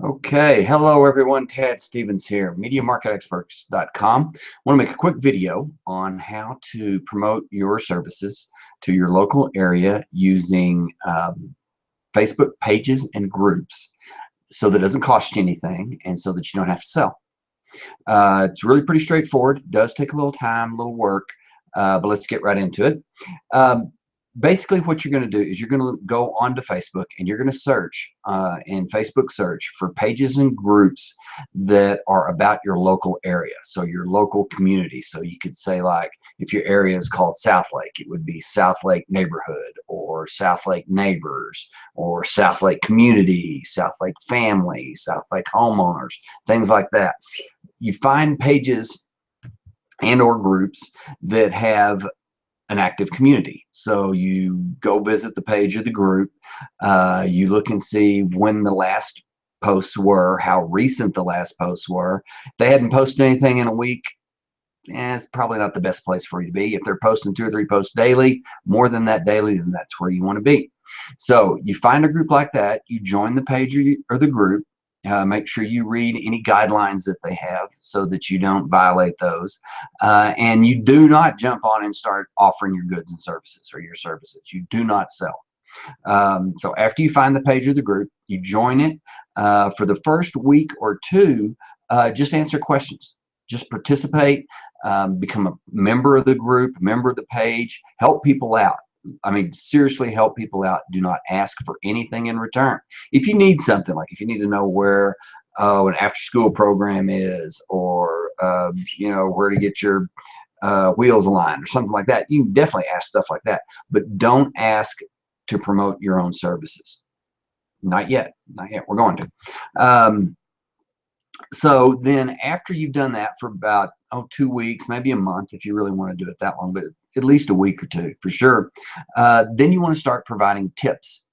Okay, hello everyone. Tad Stevens here, MediaMarketExperts.com. I want to make a quick video on how to promote your services to your local area using Facebook pages and groups so that it doesn't cost you anything and so that you don't have to sell. It's really pretty straightforward. It does take a little time, a little work, but let's get right into it. Um, Basically, what you're going to do is you're going to go onto Facebook and you're going to search in Facebook search for pages and groups that are about your local area, so your local community. So you could say, like, if your area is called South Lake, it would be South Lake Neighborhood or South Lake Neighbors or South Lake Community, South Lake Family, South Lake Homeowners, things like that. You find pages and or groups that have an active community. So you go visit the page of the group, you look and see when the last posts were, how recent the last posts were. If they hadn't posted anything in a week, it's probably not the best place for you to be. If they're posting 2 or 3 posts daily, more than that daily, then that's where you want to be. So you find a group like that, you join the page or the group. Make sure you read any guidelines that they have so that you don't violate those. And you do not jump on and start offering your goods and services or your services. You do not sell. So after you find the page or the group, you join it. For the first week or two, just answer questions. Just participate, become a member of the group, a member of the page, help people out. I mean, seriously, help people out. Do not ask for anything in return. If you need something, like if you need to know where an after-school program is, or where to get your wheels aligned or something like that, you can definitely ask stuff like that. But don't ask to promote your own services. Not yet. Not yet. We're going to. So then after you've done that for about 2 weeks, maybe a month if you really want to do it that long, but at least a week or two for sure, then you want to start providing tips,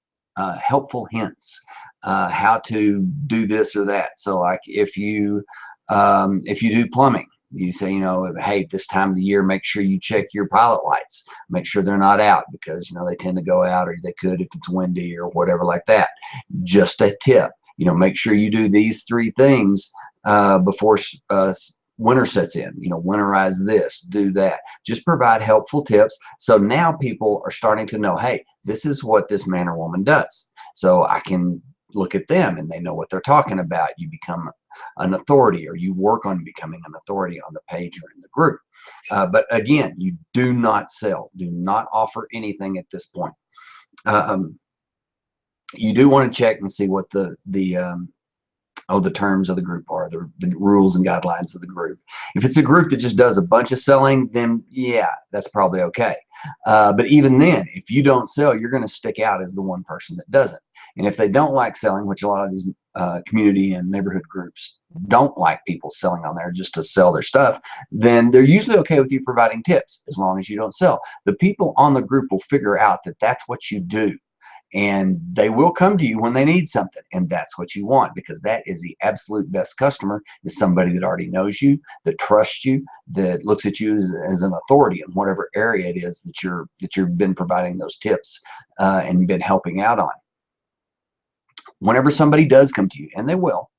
helpful hints, how to do this or that. So like if you do plumbing, you say, hey, this time of the year, make sure you check your pilot lights, make sure they're not out, because they tend to go out, or they could if it's windy or whatever like that. Just a tip. Make sure you do these 3 things before winter sets in. Winterize this, do that. Just provide helpful tips. So now people are starting to know, hey, this is what this man or woman does. So I can look at them and they know what they're talking about. You become an authority, or you work on becoming an authority on the page or in the group. But again, you do not sell. Do not offer anything at this point. You do want to check and see what the terms of the group are, the rules and guidelines of the group. If it's a group that just does a bunch of selling, then yeah, that's probably okay. But even then, if you don't sell, you're going to stick out as the one person that doesn't. And if they don't like selling, which a lot of these community and neighborhood groups don't like people selling on there just to sell their stuff, then they're usually okay with you providing tips as long as you don't sell. The people on the group will figure out that that's what you do. And they will come to you when they need something, and that's what you want, because that is the absolute best customer, is somebody that already knows you, that trusts you, that looks at you as an authority in whatever area it is that you've been providing those tips and been helping out on. Whenever somebody does come to you, and they will,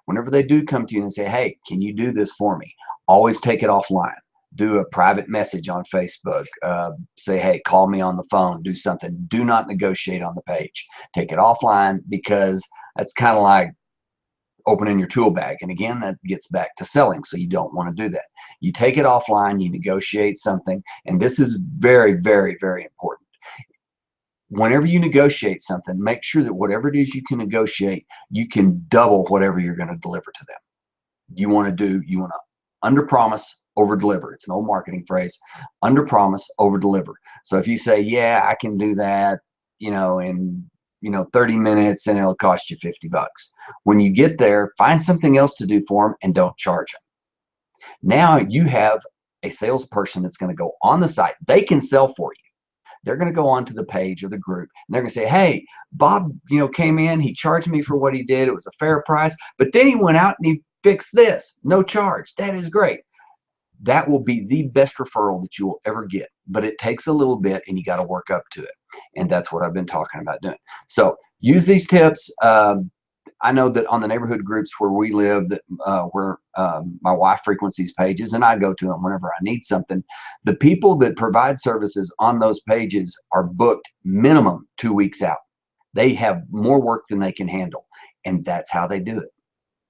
whenever they do come to you and say, hey, can you do this for me, always take it offline. Do a private message on Facebook. Say, hey, call me on the phone. Do something. Do not negotiate on the page. Take it offline, because that's kind of like opening your tool bag. And again, that gets back to selling. So you don't want to do that. You take it offline. You negotiate something. And this is very, very, very important. Whenever you negotiate something, make sure that whatever it is you can negotiate, you can double whatever you're going to deliver to them. You want to under promise, over deliver. It's an old marketing phrase. Under promise, over deliver. So if you say, yeah, I can do that, in 30 minutes, and it'll cost you $50. When you get there, find something else to do for them and don't charge them. Now you have a salesperson that's going to go on the site. They can sell for you. They're going to go onto the page or the group, and they're going to say, hey, Bob, came in, he charged me for what he did. It was a fair price, but then he went out and he fixed this, no charge. That is great. That will be the best referral that you will ever get, but it takes a little bit and you got to work up to it. And that's what I've been talking about doing. So use these tips. I know that on the neighborhood groups where we live, that where my wife frequents these pages, and I go to them whenever I need something, the people that provide services on those pages are booked minimum 2 weeks out. They have more work than they can handle, and that's how they do it.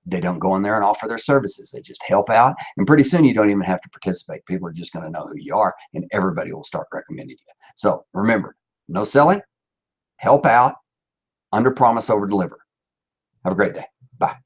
They don't go in there and offer their services. They just help out, and pretty soon you don't even have to participate. People are just going to know who you are, and everybody will start recommending you. So remember, no selling, help out, under promise, over deliver. Have a great day. Bye.